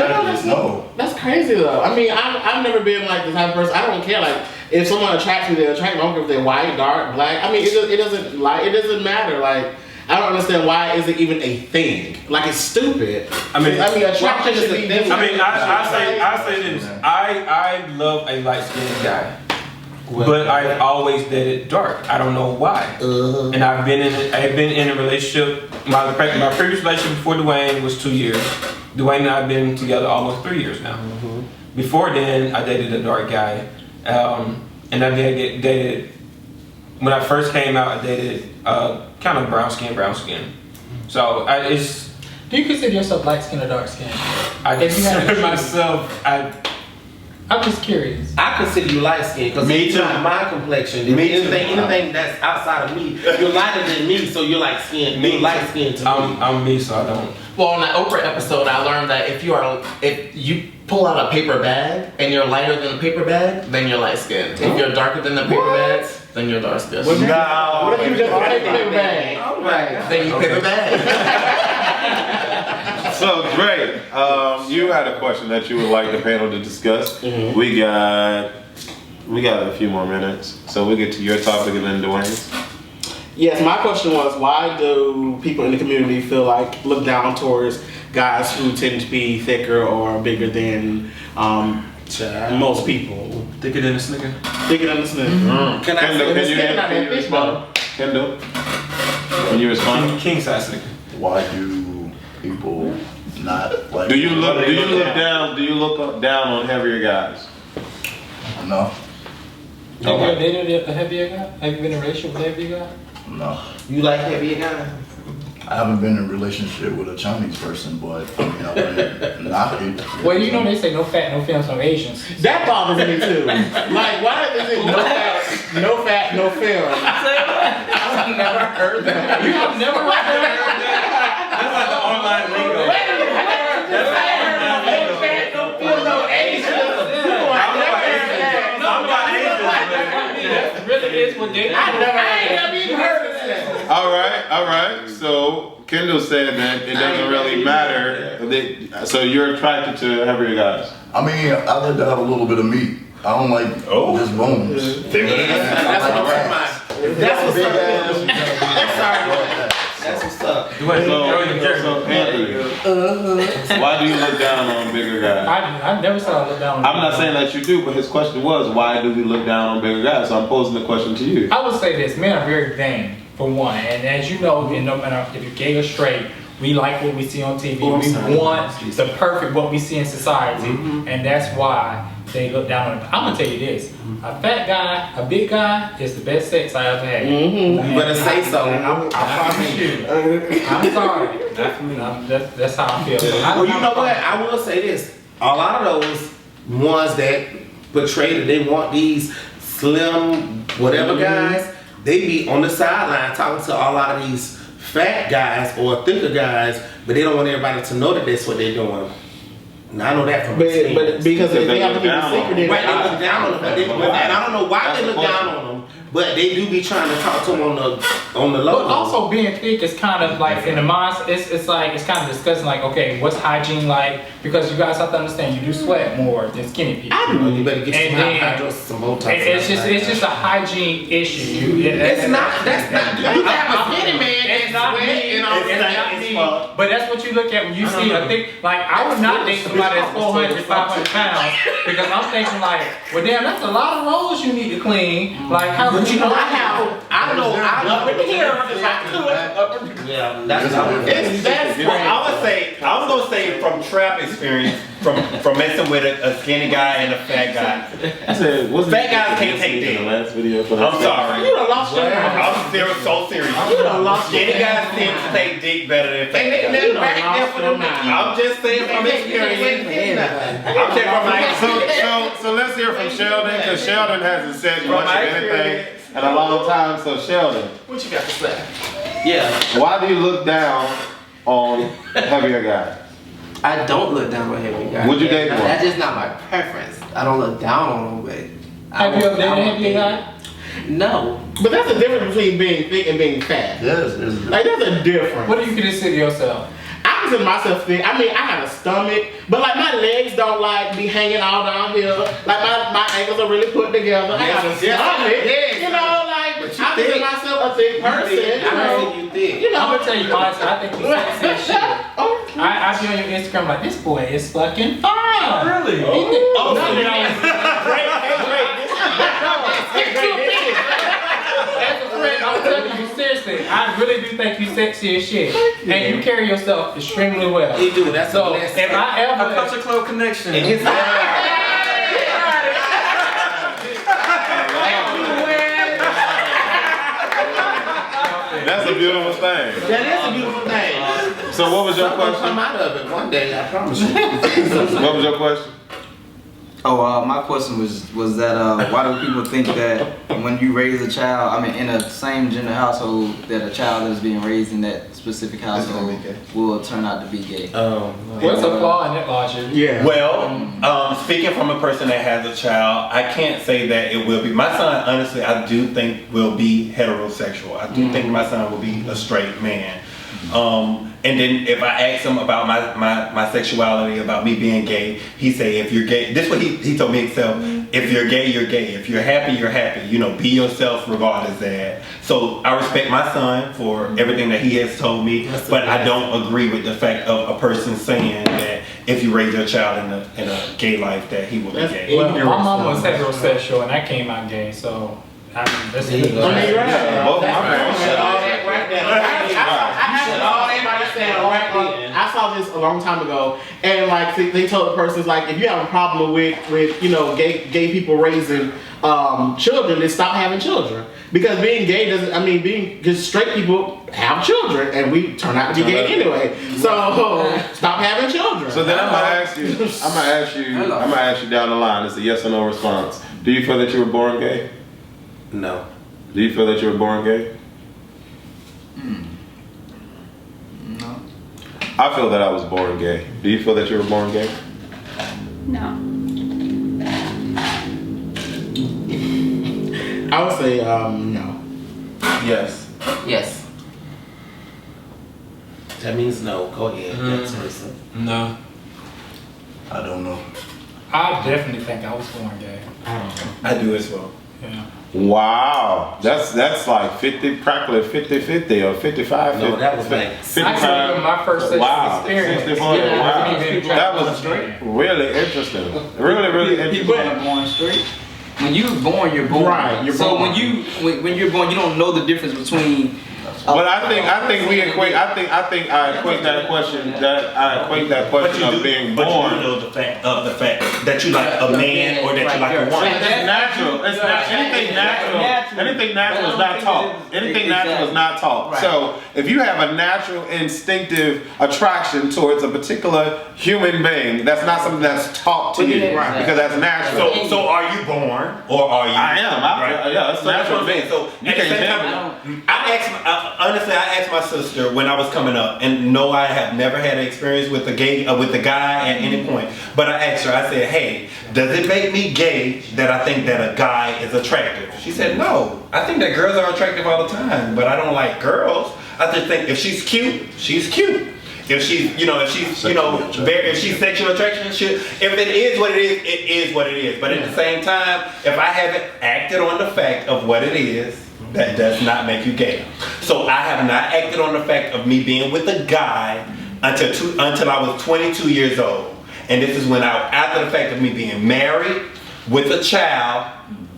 No. That's crazy though. I mean, I've never been like the type of person. I don't care. Like, if someone attracts me, they're attracted. I don't care if they're white, dark, black. I mean, it doesn't matter. Like, I don't understand why is it even a thing. Like, it's stupid. I mean, attraction should be different. I mean, I say this. I love a light-skinned guy. But I've always dated dark. I don't know why. And I've been in a relationship. My previous relationship before Dwayne was 2 years. Dwayne and I have been together almost 3 years now. Mm-hmm. Before then, I dated a dark guy, and I dated. When I first came out, I dated kind of brown skin. So Do you consider yourself light skin or dark skin? I consider myself. I'm just curious. I consider you light skinned because it's not my complexion. Anything that's outside of me, you're lighter than me, so you're light skinned. You're light skinned to me. I'm me, so I don't. Well, on that Oprah episode, I learned that if you pull out a paper bag and you're lighter than the paper bag, then you're light skinned. If you're darker than the paper bag, then you're dark skinned. What if you just take the paper bag? All right. Then you paper bag. So great. You had a question that you would like the panel to discuss. Mm-hmm. We got a few more minutes, so we'll get to your topic and then Dwayne's. Yes, my question was, why do people in the community look down towards guys who tend to be thicker or bigger than most people? Thicker than a snicker. Thicker than a snicker. Mm-hmm. Can you respond? Kendall, when you respond? King size nigga. Why do people not like? Do you look down on heavier guys? No, Have you ever dated a heavier guy? Have you been in a relationship with a heavier guy? no. You like heavier guys? I haven't been in a relationship with a Chinese person, but I mean, I've been knocking. Well, you know they say no fat, no films, no Asians. That bothers me too. Like, why is it no fat, no film? I've never heard that. You have never heard that? That's like the online lingo. No fat, no film, no Asian. That really is what they I ain't never even heard of that. All right. So Kendall said that it doesn't really matter. So you're attracted to heavier guys. I mean, I like to have a little bit of meat. I don't like just bones. That's what I'm talking about. That's what's up. That's what's up. So Anthony, why do you look down on bigger guys? I never saw I look down on I'm not saying that you do, but his question was, why do we look down on bigger guys? So I'm posing the question to you. I would say this, men are very vain, for one. And as you know, no matter if you're gay or straight, we like what we see on TV. We want the perfect what we see in society. And that's why they look down on it. I'm gonna tell you this: a fat guy, a big guy, is the best sex I ever had. You better say so. I promise you. I'm sorry. Not for me. That's how I feel. Well, you know what? I will say this: a lot of those ones that portray that they want these slim whatever guys, they be on the sideline talking to a lot of these fat guys or thicker guys, but they don't want everybody to know that that's what they're doing. And I know that from experience. But because they have to keep it secret. Right, they look down on them. And I don't know why they look down on them, but they do be trying to talk to them on the low. But also being thick is kind of like in the mind, it's kind of discussing like, okay, what's hygiene like? Because you guys have to understand, you do sweat more than skinny people. I do. You better get And some then- hydros, some Botox. It's just a hygiene issue. It's not. That's not. You have a skinny man. It's not me. It's not me. But that's what you look at when you see a thick. Like I would not date somebody that's 400, 500 pounds because I'm thinking like, well, damn, that's a lot of rolls you need to clean. Like how? But you know, I know. Yeah, That's I'm gonna say from trap experience, from messing with a skinny guy and a fat guy. Fat guys can't take dick. I'm sorry. You done lost your mind. I'm serious, so serious. You done lost your Skinny guys tend to take dick better than fat guys. You done lost your mind. I'm just saying from experience. I'm saying from my experience. So let's hear from Sheldon, because Sheldon hasn't said much of anything in a long time. So Sheldon, What you got to say? Yeah, why do you look down on heavier guys? I don't look down on heavy guys. Would you date one? That's just not my preference. I don't look down on them, but Have you ever dated a heavier guy? No. But that's the difference between being thick and being fat. Yes, Like that's a difference. What do you consider yourself? I consider myself thick. I mean, I have a stomach, but like my legs don't like be hanging all down here. Like my ankles are really put together. I have a stomach. You know, like I consider myself a thick person. I don't think you think. You know, I'm gonna tell you honestly, I think you sexy as shit. I see on your Instagram like this boy is fucking fine. Really? As a friend, I'm telling you seriously, I really do think you sexy as shit, and you carry yourself extremely well. You do. That's So so. if I ever A Culture Clubb connection. And his That's a beautiful thing. That is a beautiful thing. So what was your Something will question? come out of it one day. I promise you. What was your question? Oh, my question was that why do people think that when you raise a child, I mean, in a same gender household, that a child that's being raised in that specific household will turn out to be gay? what's the flaw in that logic? yeah. Well, speaking from a person that has a child, I can't say that it will be. My son, honestly, I do think will be heterosexual. I do think my son will be a straight man. And then if I ask him about my sexuality, about me being gay, he say, if you're gay, this is what he told me himself, if you're gay, you're gay. If you're happy, you're happy. You know, be yourself regardless of that. So I respect my son for everything that he has told me, but I don't agree with the fact of a person saying that if you raise your child in a gay life that he will be gay. Well, my mom was heterosexual and I came out gay, so I mean, that's I mean, right. Both my That's parents right. said All that right there. I saw this a long time ago, and like they told the person like, if you have a problem with gay people raising children, then stop having children. Because being gay doesn't, I mean, because straight people have children, and we turn out to be gay anyway. So stop having children. So then I'm gonna ask you down the line. It's a yes or no response. Do you feel that you were born gay? No. Do you feel that you were born gay? No. I feel that I was born gay. Do you feel that you were born gay? No. I would say no. Yes. Yes. That means no. Go ahead. Next person. No. I don't know. I definitely think I was born gay. I don't know. I do as well. Yeah. Wow, that's like 50, practically 50-50 or 55. No, that was like 55. I remember my first sexual experience. 64, Yeah, wow. people That was really interesting. Really interesting. People are born straight. When you're born, you're born. Right, you're so born. when you're born, you don't know the difference between. But I think we equate. I equate that question. But you of do, being but born. you do know the fact that you like a man or that you like a woman. It's natural. It's not anything natural. Anything natural is not taught. Anything natural is not taught. So if you have a natural instinctive attraction towards a particular human being, that's not something that's taught to you because that's natural. So are you born or are you? I am. Yeah, it's So that's natural. what I'm saying. So You at the can't same tell me. time, I asked my sister when I was coming up, and no, I have never had an experience with a guy at any point. But I asked her, I said, hey, does it make me gay that I think that a guy is attractive? She said, no. I think that girls are attractive all the time, but I don't like girls. I just think if she's cute, she's cute. If she's sexual attraction, if it is what it is, it is what it is. But at the same time, if I haven't acted on the fact of what it is, that does not make you gay. So I have not acted on the fact of me being with a guy until I was 22 years old. And this is when after the fact of me being married, with a child,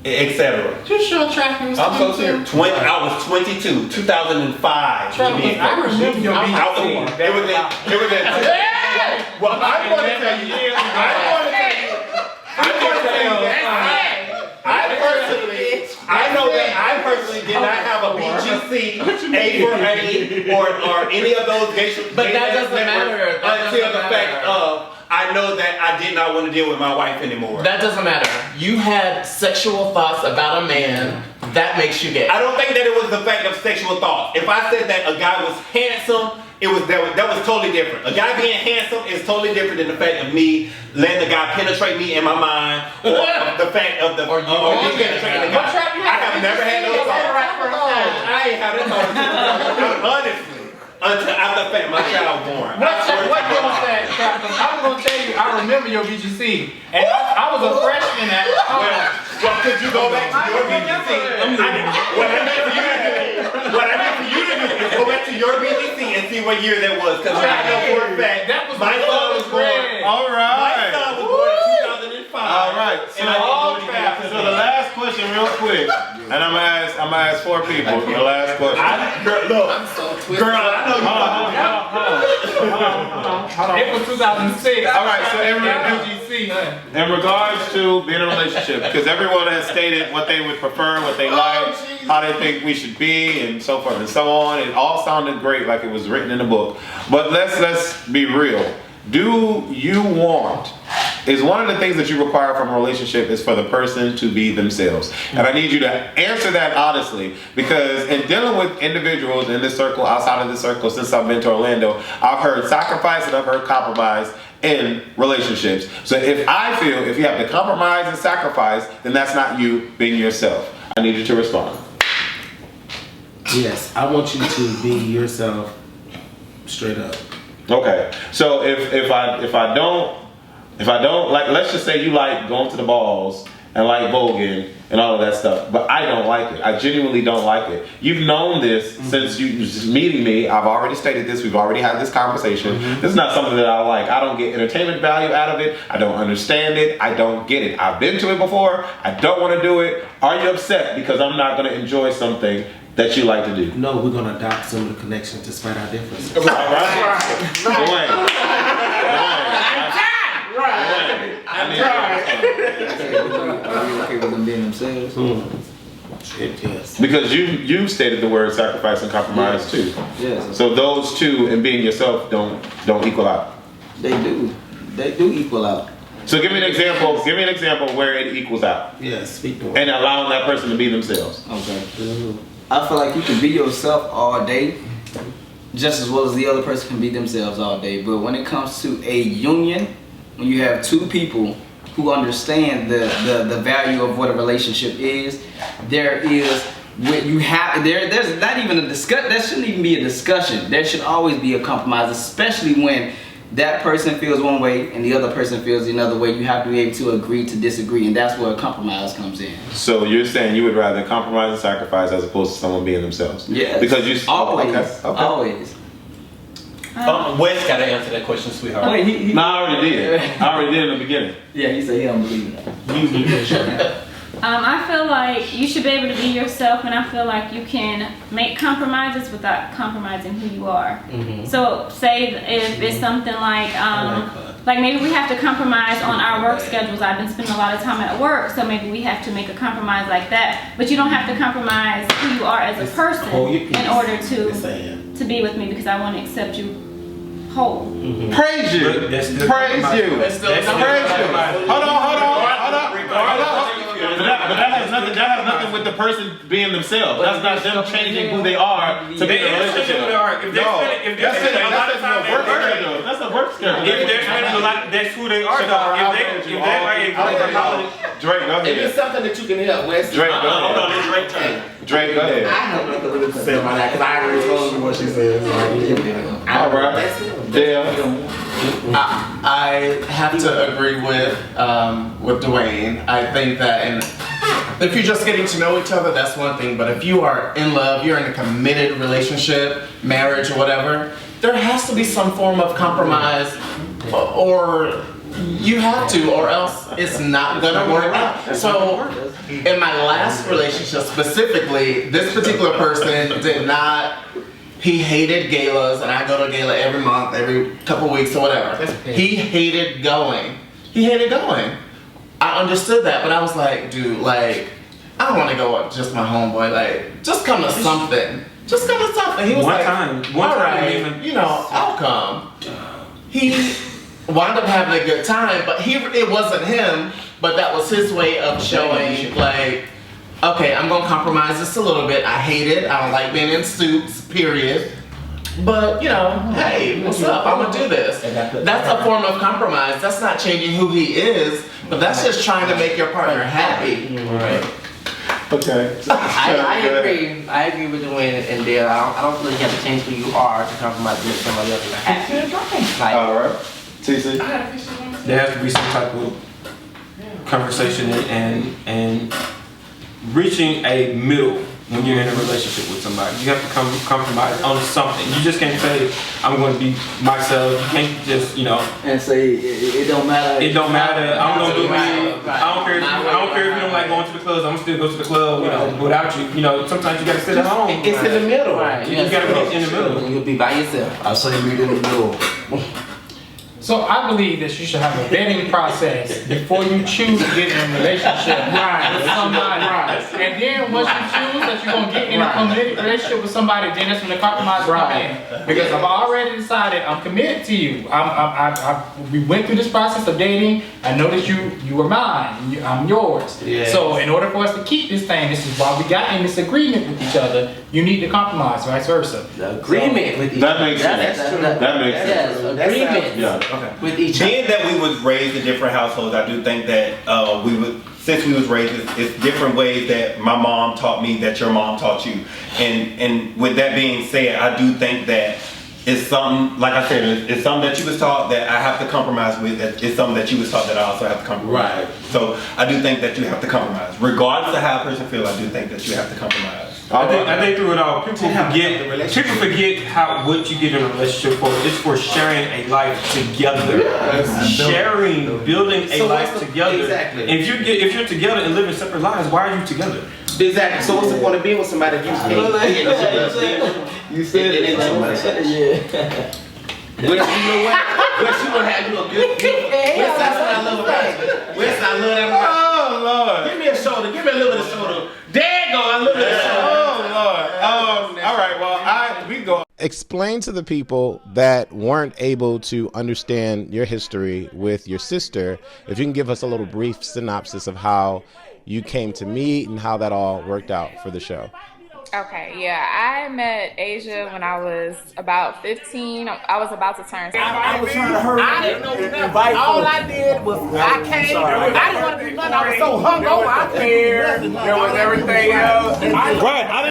etc. Just show tracking. I'm so serious. I was 22, 2005. I remember your BGC. It was at. Well, I'm going to tell you. I personally did not have a BGC, A4A, or any of those gay. But that doesn't matter. Until the fact of I know that I did not want to deal with my wife anymore. That doesn't matter. You had sexual thoughts about a man. That makes you gay. I don't think that it was the fact of sexual thoughts. If I said that a guy was handsome, that was totally different. A guy being handsome is totally different than the fact of me letting the guy penetrate me in my mind, or the fact of the or me penetrating the guy. I have never had those thoughts. I ain't had that thought. Honestly. Until after the fact my child born. What year was that? I'm gonna tell you, I remember your BGC, and I was a freshman at. Well, could you go back to your BGC? What I need for you to do is go back to your BGC and see what year that was, because I know for a fact That was my son was born. All right. My son was born in 2005. All right. So the last question, real quick, and I'm gonna ask 4 people. The last question. I'm so twisted. Girl, I know you. Hold on. It was 2006. All right. So in regards to being in a relationship, because everyone has stated what they would prefer, what they like, how they think we should be, and so forth and so on. It all sounded great, like it was written in a book. But let's be real. Do you want? Is one of the things that you require from a relationship is for the person to be themselves. And I need you to answer that honestly, because in dealing with individuals in this circle, outside of this circle, since I've been to Orlando, I've heard sacrifice and I've heard compromise in relationships. So if you have to compromise and sacrifice, then that's not you being yourself. I need you to respond. Yes, I want you to be yourself straight up. Okay. So if I don't like, let's just say you like going to the balls and like voguing and all of that stuff, but I don't like it. I genuinely don't like it. You've known this since you just meeting me. I've already stated this. We've already had this conversation. This is not something that I like. I don't get entertainment value out of it. I don't understand it. I don't get it. I've been to it before. I don't want to do it. Are you upset because I'm not going to enjoy something that you like to do? No, we're gonna adopt some of the connection despite our differences. All right. Are you okay with them being themselves? Yes. Because you stated the word sacrifice and compromise too. Yes. So those two and being yourself don't equal out. They do. They do equal out. So give me an example. Give me an example where it equals out. Yes, speak to And allowing that person to be themselves. Okay. I feel like you can be yourself all day, just as well as the other person can be themselves all day. But when it comes to a union, when you have two people who understand the value of what a relationship is, there is what you have. There's not even a discuss. That shouldn't even be a discussion. There should always be a compromise, especially when that person feels one way and the other person feels another way. You have to be able to agree to disagree, and that's where a compromise comes in. So you're saying you would rather compromise and sacrifice as opposed to someone being themselves? Yes. Because you always, okay. always. Wes got to answer that question, sweetheart. Wait, No, I already did. I already did in the beginning. Yeah, he said he don't believe that. I feel like you should be able to be yourself, and I feel like you can make compromises without compromising who you are. So say if it's something like maybe we have to compromise on our work schedules. I've been spending a lot of time at work, so maybe we have to make a compromise like that. But you don't have to compromise who you are as a person in order to be with me, because I want to accept you whole. Praise you. Praise you. Praise you. Hold on. But that has nothing with the person being themselves. That's not them changing who they are to be in a relationship. That's a work schedule. If they're spending a lot, that's who they are. Drake, go ahead. If it's something that you can help, Wes. Drake, go ahead. Hold on, it's Drake turn. Drake, go ahead. I have nothing really to say about that because I already told you what she said. All right. Dale. I have to agree with Dwayne. I think that, and if you're just getting to know each other, that's one thing. But if you are in love, you're in a committed relationship, marriage, or whatever, there has to be some form of compromise, or you have to, or else it's not gonna work out. So, in my last relationship specifically, this particular person did not. He hated galas, and I go to gala every month, every couple weeks or whatever. He hated going. I understood that, but I was like, dude, like, I don't want to go with just my homeboy. Like, just come to something. Just come to something. He was One like, time, all right, you know, I'll come. He wound up having a good time, but it wasn't him, but that was his way of showing, like, okay, I'm gonna compromise this a little bit. I hate it. I don't like being in suits, period. But, you know, hey, what's up? I'm gonna do this. That's a form of compromise. That's not changing who he is, but that's just trying to make your partner happy. Right. Okay. I agree. I agree with Dwayne and Dale. I don't feel like you have to change who you are to compromise to make somebody else happy. Like, all right. TC. There has to be some type of conversation and reaching a middle when you're in a relationship with somebody. You have to compromise on something. You just can't say, I'm going to be myself. You can't just, and say it don't matter. It don't matter. I'm going to do me. I don't care if you don't like going to the clubs. I'm going to still go to the club without you. Sometimes you got to sit at home. It's in the middle. Right. You got to be in the middle. You'll be by yourself. I say meet in the middle. So I believe that you should have a vetting process before you choose to get in a relationship with somebody. And then once you choose that you're going to get in a committed relationship with somebody, then that's when the compromise will come in. Because I've already decided I'm committed to you. We went through this process of dating. I know that you were mine. I'm yours. Yes. So in order for us to keep this thing, this is why we got in this agreement with each other. You need to compromise, vice versa. The agreement with each other. That makes sense. That makes sense. Yes, agreement. Yeah. Okay. With each other. Being that we was raised in different households, I do think that since we was raised, it's different ways that my mom taught me that your mom taught you. And with that being said, I do think that it's something, like I said, it's something that you was taught that I have to compromise with. It's something that you was taught that I also have to compromise with. So I do think that you have to compromise. Regardless of how a person feels, I do think that you have to compromise. I think through it all, people forget how what you get in a relationship for. It's for sharing a life together. Sharing, building a life together. Exactly. If you're together and living separate lives, why are you together? Exactly. So what's the point of being with somebody if you can't? You said it too much. Yeah. Well, you know what? Well, she gonna have you a good. That's what I love about it. West, I love that about it. Oh Lord. Give me a shoulder. Give me a little bit of shoulder. There you go. I love that shoulder. Oh Lord. All right. Well, we go. Explain to the people that weren't able to understand your history with your sister, if you can give us a little brief synopsis of how you came to meet and how that all worked out for the show. Okay, yeah, I met Asia when I was about 15. I was about to turn 16. I was trying to hurry. I didn't know nothing. All I did was I came. I didn't want to do nothing. I was so hungover. I couldn't do nothing. There was everything else. Right.